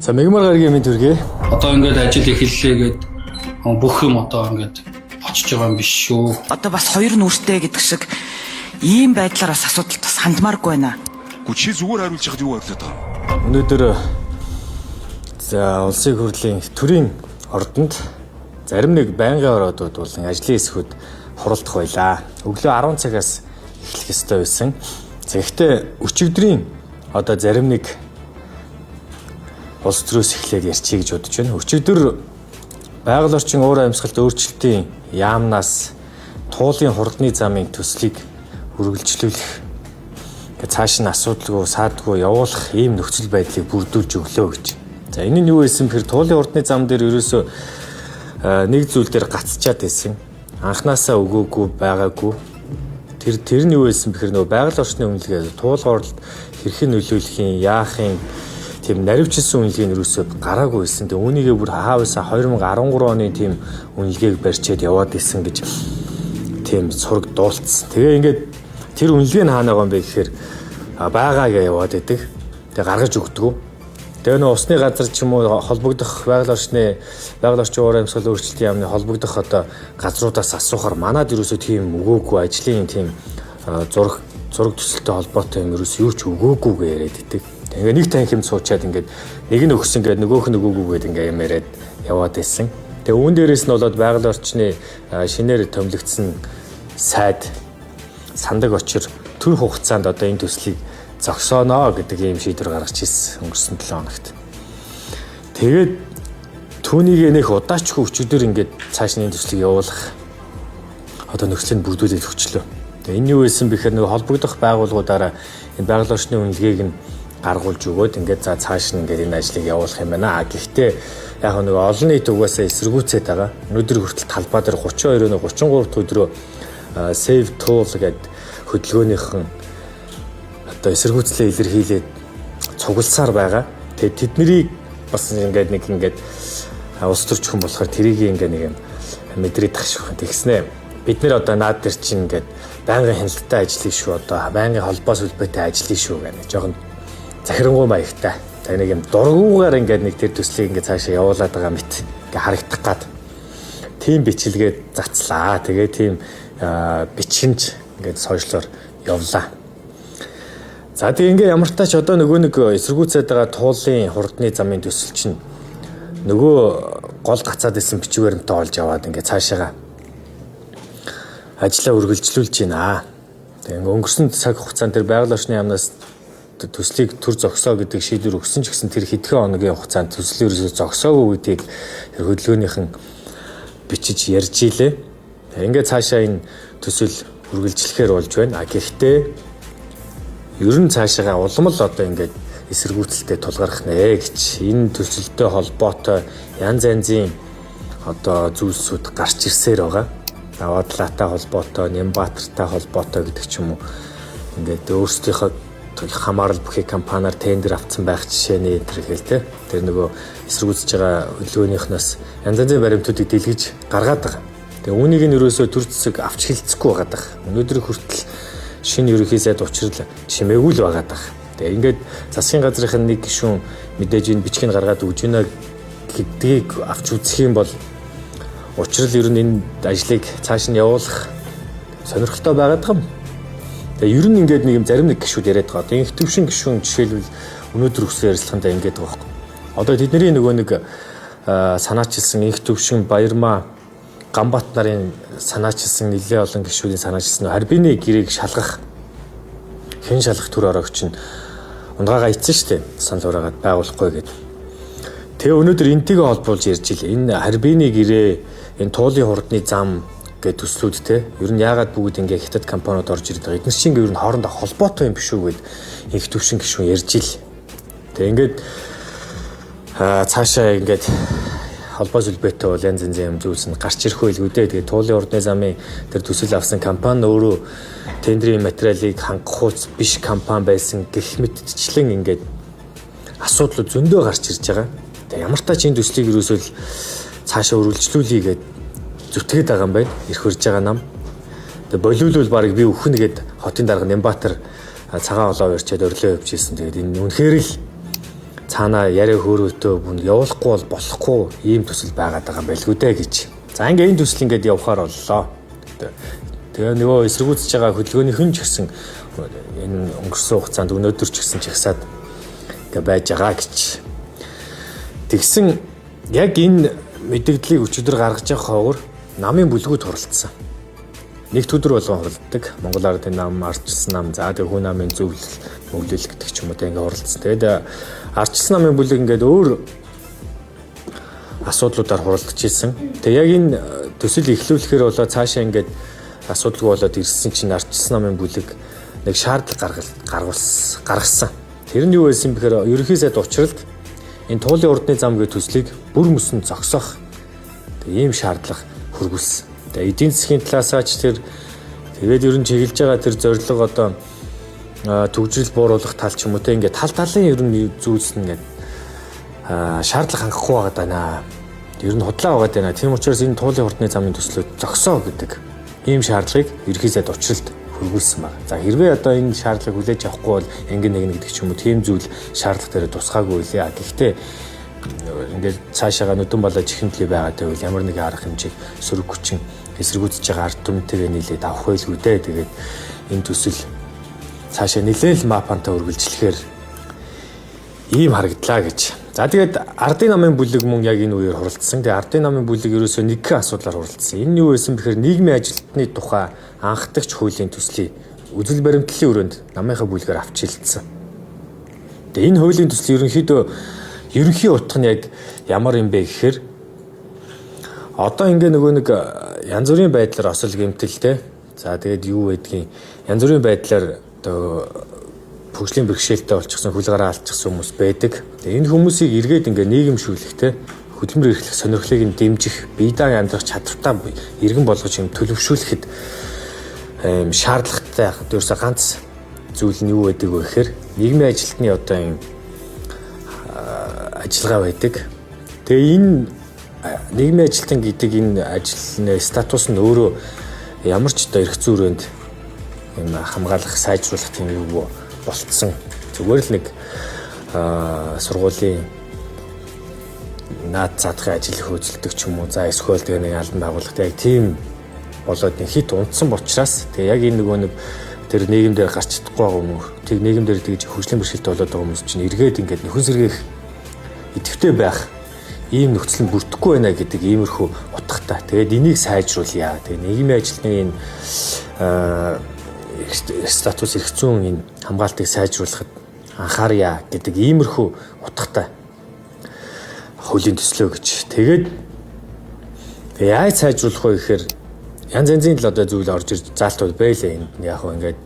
За мегмар гаргийн мэд хүргэе. Одоо ингээд ажил эхэллээ гээд бүх юм одоо ингээд очиж байгаа юм биш шүү. Одоо бас хоёр нүртэй гэдэг шиг ийм байдлаар бас асуудал бас хандмааргүй байна. Чи зүгээр хариулж яхад юу бодлоо тоо? Өнөөдөр за улсын хурлын төрийн ордонд зарим нэг байнгын ордууд болон ажлын хэсгүүд хуралдах байлаа. Өглөө 10 цагаас эхлэх ёстой байсан. Тэгэхдээ өчигдрийн одоо зарим нэг улс төрөөс эхлээд ярьчих гэж бодож байна. Өчигдөр байгаль орчин уур амьсгалд өөрчлөлтийн яамнаас туулын хурдны замын төслийг үргэлжлүүлэх цааш нь асуудалгүй саадгүй явуулах ийм нөхцөл байдлыг бүрдүүлж өглөө гэж. За энэ нь юу байсан бэхээр туулын хурдны зам дээр ерөөсөө нэг зүйл дээр гацчаад байсан. Анханасаа өгөөгүй байгаагүй. Тэр нь юу байсан бэхээр нөгөө байгаль орчны үнэлгээ туулгоорлолд хэрхэн нөлөөлөхийн яахын тийм наривчилсан үнэлгээ нь ерөөсөө гараагүй байсан. Тэгээ үүнийгээ бүр хаавсаа 2013 оны тийм үнэлгээг барьчаад яваад исэн гэж тийм сураг дуулцсан. Тэгээ ингээд тэр үнэлгээ нь хаана байгаа юм бэ гэхээр байгаа гэж яваад идэг. Тэгээ гаргаж өгдөг. Тэгээ нөө усны газар ч юм уу холбогдох байгаль орчин уур амьсгал өөрчлөлтийн яамны холбогдох одоо газруудаас асуухаар манад ерөөсөө тийм өгөөгүй ажлын тийм зураг төсөлтэй холбоотой юм ерөөсөө юу ч өгөөгүй гэж яриад идэг. Тэгээ нэг танхимд суучаад ингээд нэг нь өгсөн гэдэг нөгөөх нь өгөөгүй гэдэг ингээд юм яриад яваад байсан. Тэгээ үүн дээрээс нь болоод байгаль орчны шинээр томилогдсон сайд сандаг очир төр хугацаанд одоо энэ төслийг зогсооно гэдэг ийм шийдвэр гаргаж ирсэн өнгөрсөн 7 хоногт. Тэгээд түүнийг нэх удаачгүй өчигдөр ингээд цааш нь энэ төслийг явуулах одоо нөхцөлийг бүрдүүлээд өгчлөө. Тэгээ энэ юу байсан бэхээр нэг холбогдох байгууллагуудаараа энэ байгаль орчны үнэлгээг нь гаргуулж өгөөд ингээд за цааш нь ингээд энэ ажлыг явуулах юм байна. Гэхдээ яг нэг олон нийт угаасаа эсэргүүцээд байгаа. Өнөөдөр хүртэл талбай дээр 32-өөс 33 өдрөө Save Tool гэдэг хөдөлгөөнийхэн одоо эсэргүүцлээ илэрхийлээд цугласаар байгаа. Тэгээд тэднийг бас ингээд улс төрч хүн болохоор тэрийг ингээд нэг юм мэдрээд тахшгүй тэгснэ. Бид нэр одоо наад дээр чинь ингээд байнгын хяналттай ажиллая шүү одоо байнгын холбоо сүлбэтэй ажиллая шүү гэх нэг жоохон захирангуй маягтай. Тэгээ нэг юм дургуугаар ингээд нэг тэр төслийг ингээд цаашаа явуулаад байгаа мэт ингээд харагдах гад. Тийм бичлэгээд зацлаа. Тэгээ тийм бичгэнж ингээд сошиалор явлаа. За тийм ингээ ямар тач одоо нөгөө нэг эсэргүүцээд байгаа туулын хурдны замын төсөл чинь нөгөө гол гацаад исэн бичгээр нь тоолж яваад ингээ цаашаага ажлаа үргэлжлүүлж байна. Тэгээ өнгөрсөн цаг хугацаанд тэр байгаль орчны яамнаас төслийг төр зогсоо гэдэг шийдвэр өгсөн ч гэсэн тэр хэдхэн хоногийн хугацаанд төслийг ерөөсөө зогсоогүй гэдгийг хөдөлгөөнийхэн бичиж ярьж илээ. Тэгээ ингээ цаашаа энэ төсөл үргэлжлэхээр болж байна. Гэхдээ ер нь цаашаа улам л одоо ингээд эсэргүүцэлтэй тулгарх нэ гэж энэ төсөлтэй холбоотой янз янзын одоо зүйлсүүд гарч ирсээр байгаа. Даваадлаатай холбоотой, Нямбаатартай холбоотой гэдэг ч юм уу. Ингээд өөрсдийнхөө хамаарал бүхий компаниар тендер авсан байх жишээний тэрхэл тэр нөгөө эсэргүүцэж байгаа хөдөлгөөнийхнээс янз янзын баримтуудыг дэлгэж гаргаад байгаа. Тэгээ үүнийг нь ерөөсөө төр зэсэг авч хэлцэхгүй байгаа. Өнөөдөр хүртэл шинэ ерөнхий сайд учрал чимээгүй л байгаа даа. Тэгээ ингээд засгийн газрын нэг гишүүн мэдээж энэ бичгийг гаргаад өгж гинэ гэдгийг авч үзэх юм бол учрал ер нь энэ ажлыг цааш нь явуулах сонирхолтой байгаад байгаа юм. Тэгээ ер нь ингээд нэг юм зарим нэг гишүүд яриад байгаа. Тэгээ их төвшин гишүүн жишээлбэл өнөөдөр өссөн ярилцлаганд ингээд байгаа байхгүй. Одоо тэдний нөгөө нэг санаачилсан их төвшин Баярмаа Гамбат нарын санаачилсан нэлээ олон гишүүдийн санаачилсан Харбины гэрээг шалгах хэн шалгах төр орогч нь унгаагаа ицсэн шүү дээ. Санал ураагаад байгуулахгүй гэдэг. Тэгээ өнөөдөр энтэйгээ холбуулж ярьж ил энэ Харбины гэрээ энэ туулын хурдны зам гэдэг төслүүд те ер нь яагаад бүгд ингээ хятад компаниуд орж ирээд байгаа. Эдгээр чинь ер нь хоорондоо холбоотой юм биш үү гэд их төвшин гишүүн ярьж ил. Тэгээ ингээд цаашаа ингээд холбоо сүлбэтэй бол янз янзын юм зүйлс нь гарч ирэх байлгүй дээ. Тэгээ туулын хурдны замын тэр төсөл авсан компани өөрөө тендерийн материалыг хангахуйц биш компани байсан гэх мэтчлэн ингээд асуудал зөндөө гарч ирж байгаа. Тэгээ ямар тач энэ төслийг ерөөсөө цаашаа үргэлжлүүлье гэд зүтгээд байгаа юм байна. Ирэх хурж байгаа нам. Тэгээ болиулвал баг би өхнө гэд хотын дарга Нямбаатар цагаан олоо ярьчаад өрлөө явж ирсэн. Тэгээд энэ үнэхээр л цаанаа яриа хөөрөөтөө бүн явуулахгүй бол болохгүй ийм төсөл байгаад байгаа юм байлгүй дээ гэж. За ингээ энэ төсөл ингээд явахаар боллоо. Тэгээ нөгөө эсэргүүцэж байгаа хөдөлгөөнийхэн ч гэсэн энэ өнгөрсөн хугацаанд өнөөдөр ч гэсэн чагсаад ингээ байж байгаа гэж. Тэгсэн яг энэ мэдээллийг өчигдөр гаргаж явах хавар намын бүлгүүд хуралдсан. Нэгд өдөр болгон хуралддаг. Монгол Ардын нам, Ардчилсан нам, за тэгээ хүн намын зөвлөл мөглөл гэдэг ч юм уу ингээ хуралдсан. Тэгээд Ардчилсан намын бүлэг ингээд өөр асуудлуудаар хуралдаж ирсэн. Тэгээ яг энэ төсөл эхлүүлэхээр болоо цаашаа ингээд асуудалгүй болоод ирсэн чинь Ардчилсан намын бүлэг нэг шаардлага гаргасан. Тэр нь юу байсан бэхээр ерөнхий сайд учралд энэ туулын урдны зам гэх төслийг бүр мөсөн зогсоох ийм шаардлага хөргүүлсэн. Тэгээ эдийн засгийн талаасаа ч тэгээд ер нь чиглэж байгаа тэр зорилго одоо төвжирэл бууруулах тал ч юм уу те ингээд тал талын ер нь зүйлс нь ингээд шаардлага хангахгүй байгаа даа. Ер нь худлаа байгаа даа. Тийм учраас энэ туулын урдны замын төслүүд зогсоо гэдэг ийм шаардлагыг ерөнхий сайд учралд хөргүүлсэн байна. За хэрвээ одоо энэ шаардлагыг хүлээж авахгүй бол ангин нэгнэ гэдэг ч юм уу тийм зүйл шаардлага дээр тусгаагүй лээ. Гэхдээ ингээд цаашаага нүдэн болоо чихэндлээ байгаад байвал ямар нэгэн арга хэмжээг сөрөг хүчин эсэргүүцэж байгаа ард түмэнтэйгээ нийлээд авах байлгүй дээ. Тэгээд энэ төсөл цаашаа нэлээл мапантаа үргэлжлэхээр ийм харагдлаа гэж. За тэгээд Ардын намын бүлэг мөн яг энэ үеэр хуралдсан. Тэгээд Ардын намын бүлэг ерөөсөө нэгэн асуудлаар хуралдсан. Энэ нь юу байсан бэхээр нийгмийн ажилтны тухай анхдагч хуулийн төслийг үзэл баримтлалын өрөөнд намынхаа бүлгээр авч шилжсэн. Тэгээд энэ хуулийн төсөл ерөнхий утга нь яг ямар юм бэ гэхээр одоо ингээ нөгөө нэг янз бүрийн байдлаар осол гэмтэлтэй. За тэгээд юу байдгийг янз бүрийн байдлаар одоо хөгжлийн бэрхшээлтэй болчихсон, хөл гараа алдчихсан хүмүүс байдаг. Тэгээ энэ хүмүүсийг эргээд ингээ нийгэмшүүлэхтэй хөдөлмөр эрхлэх сонирхлыг нь дэмжих, бие даан амьдрах чадвартай иргэн болгож юм төлөвшүүлэхэд шаардлагатай ерөөсө ганц зүйл нь юу байдаг вэ гэхээр нийгмийн ажилтны одоо юм ажиллагаа байдаг. Тэгээ энэ нийгмийн ажилтан гэдэг энэ ажлын статус нь өөрөө ямар ч одоо эрх зүйрээнд юм хамгаалах, сайжруулах тийм юу болцсон. Зүгээр л нэг сургуулийн наад задахын ажил хөөцөлдөг ч юм уу. За эсвэл тэгээ нэг албан байгууллагатай яг тийм болоод нэг хит унтсан учраас тэгээ яг энэ нөгөө нэг тэр нийгэмдэр гарч чадахгүй байгаа хүмүүс, тэг нийгэмдэр тэгж хөгжлийн бэрхшээлтэй болоод байгаа хүмүүс чинь эргээд ингээд нөхөн сэргээх идэвхтэй байх ийм нөхцөл нь бүрдэхгүй байна гэдэг иймэрхүү утгатай. Тэгээд энийг сайжруулъя. Тэгээд нийгмийн ажилтны энэ статус эрх зүйн энэ хамгаалтыг сайжруулахад анхаарья гэдэг иймэрхүү утгатай хуулийн төслөө гэж. Тэгээд яаж сайжруулах вэ гэхээр янз янзын л одоо зүйл орж ирж заалтууд байлаа. Энд яг хөө ингээд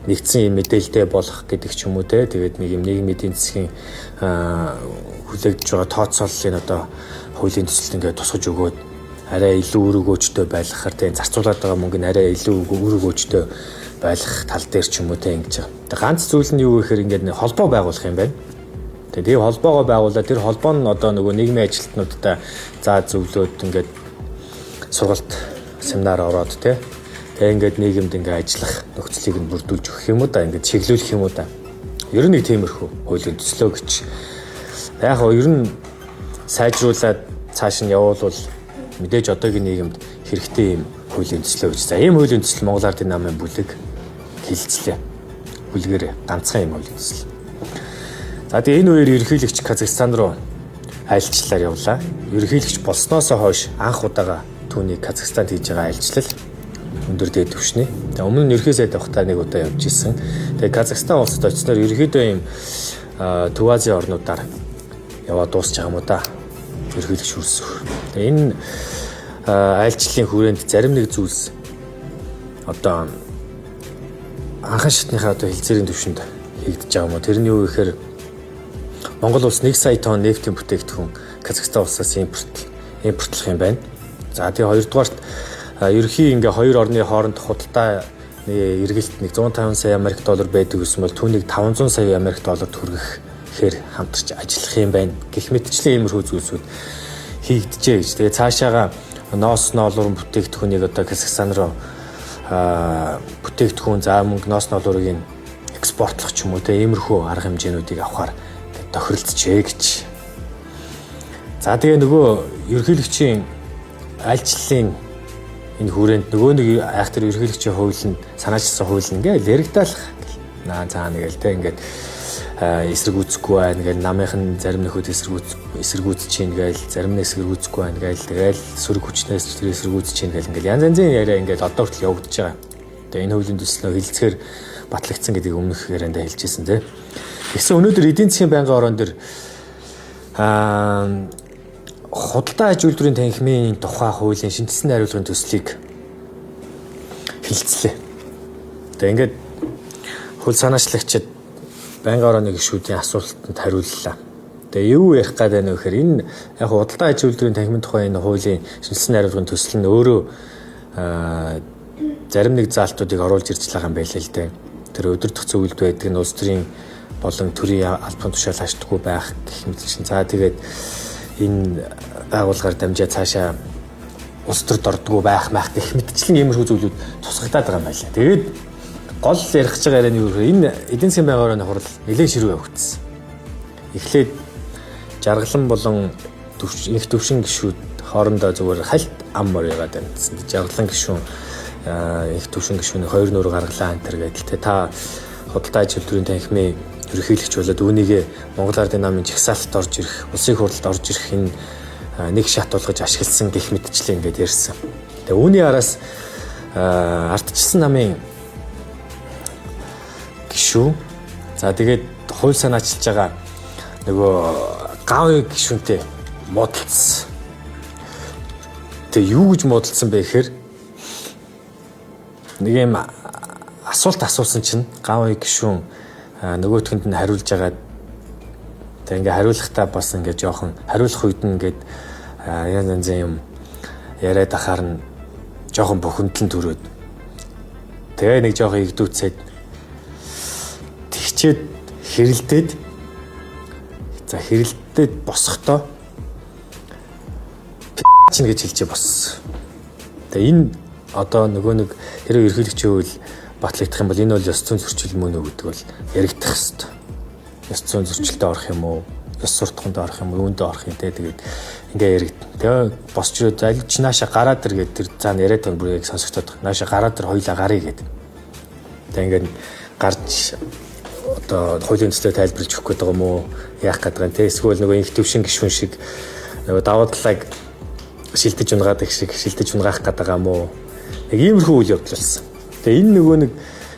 нэгдсэн юм мэдээлэлтэй болох гэдэг ч юм уу те. Тэгээд нэг юм нийгмийн эдийн засгийн хүлээгдэж байгаа тооцооллын одоо хуулийн төсөлд ингээд тусгаж өгөөд арай илүү үр өгөөжтэй байлгахаар те зарцуулаад байгаа мөнгө нь арай илүү үр өгөөжтэй байлгах тал дээр ч юм уу те ингэж байгаа. Тэгээд ганц зүйл нь юу гэхээр ингээд холбоо байгуулах юм байна. Тэгээд холбоогоо байгуулаад тэр холбоо нь одоо нөгөө нийгмийн ажилтнуудтай заа зөвлөөд ингээд сургалт семинар ороод те. Тэгээ ингээд нийгэмд ингээд ажиллах нөхцөлийг нь бүрдүүлж өгөх юм уу да, ингээд чиглүүлэх юм уу да. Ер нь нэг тиймэрхүү хуулийн төслөө гэж. Яг гоо ер нь сайжруулаад цааш нь явуулвал мэдээж одоогийн нийгэмд хэрэгтэй юм хуулийн төслөө гэж. За ийм хуулийн төсөл Монгол Ардын намын бүлэг хилцлээ. Бүлгээр ганцхан юм хуулийн төсөл. За тэгээ энэ үеэр ерөнхийлөгч Казахстан руу айлчлалаар явлаа. Ерөнхийлөгч болсноос хойш анх удаага түүний Казахстанд хийж байгаа айлчлал өндөр дээд түвшний. Тэгээ өмнө нь ерөнхий сайд явахтаа нэг удаа явж исэн. Тэгээ Казахстан улсад очсноор ерөнхийдөө ийм Төв Азийн орнуудаар яваад дуусч байгаа юм уу да. Ерөнхийлөгч хүрсэх. Тэгээ энэ айлчлалын хүрээнд зарим нэг зүйлс одоо анхан шатныхаа одоо хэлцээрийн түвшинд хийгдэж байгаа юм уу. Тэр нь юу гэхээр Монгол улс 1 сая тонн нефтийн бүтээгдэхүүн Казахстан улсаас импортлох юм байна. За тэгээ хоёрдугаарт ерөнхий ингээ хоёр орны хооронд худалдаа эргэлт нэг 150 сая Америк доллар байдаг гэсэн бол түүнийг 500 сая Америк долларт хүргэхээр хамтарч ажиллах юм байна. Гэх мэтчлэн иймэрхүү зүйлсүүд хийгдэжээ гэж. Тэгээ цаашаага ноос ноолуурын бүтээгдэхүүнийг одоо Казахстан руу бүтээгдэхүүн за мөнгө ноос ноолуурыг экспортлох ч юм уу те иймэрхүү арга хэмжээнүүдийг авахар тохиролцжээ гэж. За тэгээ нөгөө ерөнхийлөгчийн айлчлалын энэ хүрээнд нөгөө нэг айхтар ерөнхийлөгчийн хууль нь санаачилсан хууль нь ингээл яригдаалах наа цаана гээл те ингээд эсрэг үүсэхгүй байна гээл намынх нь зарим нөхөд эсрэг үүсэж чинь гээл зарим нь эсрэг үүсэхгүй байна гээл тэгэл сөрөг хүчнээс тэр эсрэг үүсэж чинь гээл ингээл янз янзын яриа ингээл одоо хүртэл явагдаж байгаа. Тэгээ энэ хуулийн төслөө хилцэхээр батлагдсан гэдгийг өмнөх ярианд хэлжсэн те. Тэгсэн өнөөдөр эдийн засгийн байнгын орон дээр худалдаа аж үйлдвэрийн танхимын тухай хуулийн шинжилсэн хариулгын төслийг хилцлээ. Тэгээ ингээд хууль санаачлагчид байнгын орооны гишүүдийн асуултанд хариуллаа. Тэгээ юу ярих гээд байна вэ гэхээр энэ яг худалдаа аж үйлдвэрийн танхимын тухай энэ хуулийн шинжилсэн хариулгын төсөл нь өөрөө зарим нэг заалтуудыг оруулж ирж байгаа юм байлээ л дээ. Тэр өдөртөх зөвлөлд байдаг нь улс төрийн болон төрийн албан тушаал хаштаггүй байх гэх мэт чинь. За тэгээд энэ байгууллагаар дамжаад цаашаа улс төрд ордгоо байх гэх мэтчлэн иймэрхүү зүйлүүд тусгагдаад байгаа юм байна. Тэгээд гол ярих гэж байгаа ярианы юу гэхээр энэ эдийн засгийн байнгын орооны хурал нэлээд ширүү явагдсан. Эхлээд жаргалан болон их төвшин гишүүд хоорондоо зүгээр хальт ам мор яагаад амьдсан. Жаргалан гишүүн их төвшин гишүүний хоёр нүүр гаргалаа энэ төр гэдэл та худалдаа аж үйлдвэрийн танхимын ерөнхийлөгч болоод үүнийгээ Монгол Ардын намын жагсаалтад орж ирэх, улсын хурлд орж ирэх энэ нэг шат болгож ашигласан гэх мэтчлээ ингээд ярьсан. Тэгээ үүний араас ардчилсан намын гишүүн за тэгээд хууль санаачилж байгаа нөгөө гавь гишүүнтэй муудалцсан. Тэгээ юу гэж муудалцсан бэ гэхээр нэг юм асуулт асуусан чинь гавь гишүүн нөгөөтгөнд нь хариулж агаад тэг ингээ хариулахдаа бас ингээ жоохон хариулах үед нь ингээд янз янзын юм яриад ахаар нь жоохон бухимдлан төрөөд тэгээ нэг жоохон игдүүцээд тэгчээд хэрэлдээд босохдоо чинь гэж хэлжээ боссон. Тэгээ энэ одоо нөгөө нэг хэрэг ерхийлэгчийн үйл батлагдах юм бол энэ бол ёс зүйн зөрчил мөн үү гэдэг бол яригдах хэвээр. Ёс зүйн зөрчилдөд орох юм уу? Ёс суртахуунд орох юм уу? Үүндээ орох юм те тэгээд ингээ яригдана. Тэгээ босч ирээд залж нааша гараад ир гэдэг тэр цаана яриад байгаа бүрийг сонсогдоод байна. Нааша гараад ир хоёлаа гарыг гэдэг. Тэгээ ингээ гарч одоо хуулийн төслөө тайлбарлаж өгөх гээд байгаа юм уу? Яах гээд байгаа юм те? Эсвэл нөгөө инх төвшин гишүүн шиг нөгөө даваа талааг шилдэж унгаад их шиг шилдэж унгаах гээд байгаа юм уу? Нэг иймэрхүү үйл явдал болсон. Тэгээ энэ нөгөө нэг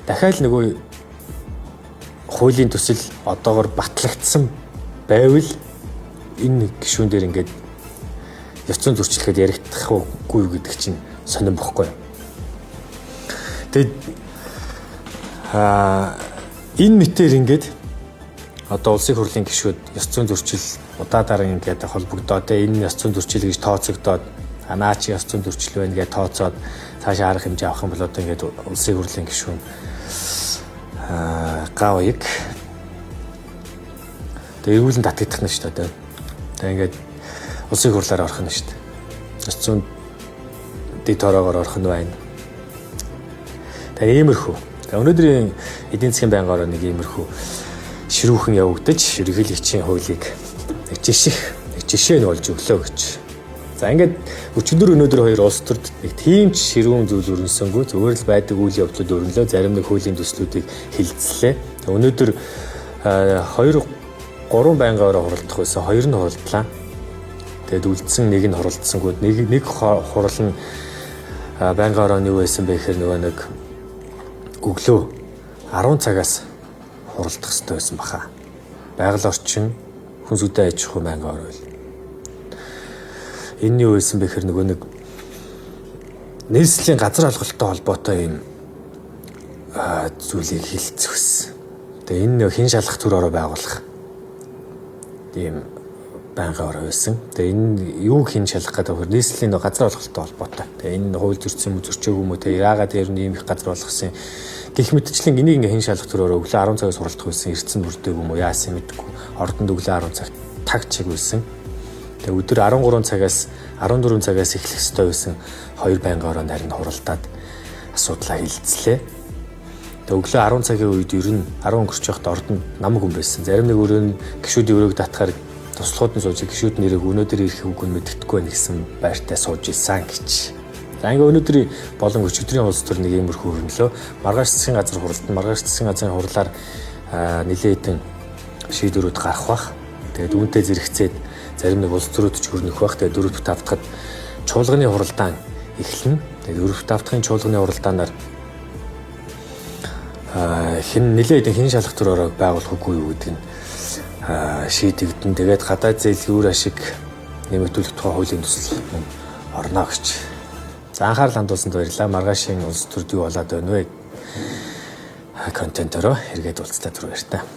дахиад нөгөө хуулийн төсөл одоогор батлагдсан байвал энэ гишүүн дээр ингээд ёс зүйн зөрчилгээд яригдах уугүй гэдэг чинь сонирн бохгүй. Тэгээд энэ мэтэр ингээд одоо улсын хурлын гишүүд ёс зүйн зөрчил удаадараа ингээд холбогдоод энэ ёс зүйн зөрчил гэж тооцогдоод наа чи ёс зүйн зөрчил байна гэж тооцоод цаашаа арга хэмжээ авах юм бол одоо ингээд улсын хурлын гишүүн гавьяг тэгээ эргүүлэн татагдах нь шүү дээ. Тэгээ ингээд улсын хурлаар орох нь шүү дээ. Ёс зүйн дэд тороогоор орох нь байна. Тэгээ иймэрхүү. Тэгээ өнөөдрийн эдийн засгийн байнгын орон нэг иймэрхүү ширүүхэн явагдаж ерөнхийлөгчийн хуулийг нэг жишээ нь болж өглөө гэж. За ингээд өчигдөр өнөөдөр хоёр улс төрд нэг тийм ч ширүүн зүйл өрнөсөнгүй зүгээр л байдаг үйл явдлууд өрнөлөө зарим нэг хуулийн төслүүдийг хилцлээ. Өнөөдөр 2-3 байнгын орон хуралдах байсан. 2 нь хуралдлаа. Тэгээд үлдсэн нэг нь хуралдсангүй. Нэг хурал нь байнгын орон юу байсан бэ гэхээр нөгөө нэг өглөө 10 цагаас хуралдах хэрэгтэй байсан баха. Байгаль орчин хүн сүдэ аж ахуй байнгын орон байл. Энэ юу байсан бэ гэхээр нөгөө нэг нийслэлийн газар алгалтай холбоотой юм зүйлийг хилцэх байсан. Тэгээ энэ хэн шалгах төр ороо байгуулах ийм байнгын ороо байсан. Тэгээ энэ юу хэн шалгах гэдэг вэ? Нийслэлийн газар алгалтай холбоотой. Тэгээ энэ хууль зөрчсөн юм зөрчөөгүй юм уу? Тэгээ яагаад ер нь ийм их газар болгосон гэх мэтчлэн энийг ингээ хэн шалгах төр ороо өглөө 10 цагаас суралцах байсан. Эрдсэн бүрдээгүй юм уу? Яасан мэдгүй. Ордонд өглөө 10 цагт таг чиг байсан. Тэгээ өдөр 13 цагаас 14 цагаас эхлэх ёстой байсан 2 байнгын орон харин хуралдаад асуудлаа хилцлээ. Тэгээ өглөө 10 цагийн үед ер нь 10 өнгөрч явахад ордонд намаг хүн байсан. Зарим нэг өрөө нь гişүүдийн өрөөг татахаар туслахууд нь сууж гişүүд нэрийг өнөөдөр ирэх үг нь мэддэхгүй байх гэсэн байртай сууж илсэн гэж. За ингээ өнөөдрийн болон өчигдрийн улс төр нэг иймэрхүү хөрнөлөө. Маргааш засгийн газар хуралд маргааш засгийн газрын хурлаар нэлээд хэдэн шийдвэрүүд гарах бах. Тэгээд үүнтэй зэрэгцээд зарим нэг улс төрүүд ч хөрнөх бах. Тэгээд 4-5 дахад чуулганы хуралдаан эхэлнэ. Тэгээд 4-5 дахын чуулганы хуралдаанаар нэлээд хэн шалах төрөөр байгуулах үгүй юу гэдэг нь шийдэгдэн. Тэгээд гадаад зээлгийн үр ашиг нэмэгдүүлэх тухай хуулийн төсөл орно гэж. За анхаарал хандуулсанд баярлалаа. Маргаашийн улс төрд юу болоод байна вэ? Контентоо эргээд уулзлаа түрүү баяр та.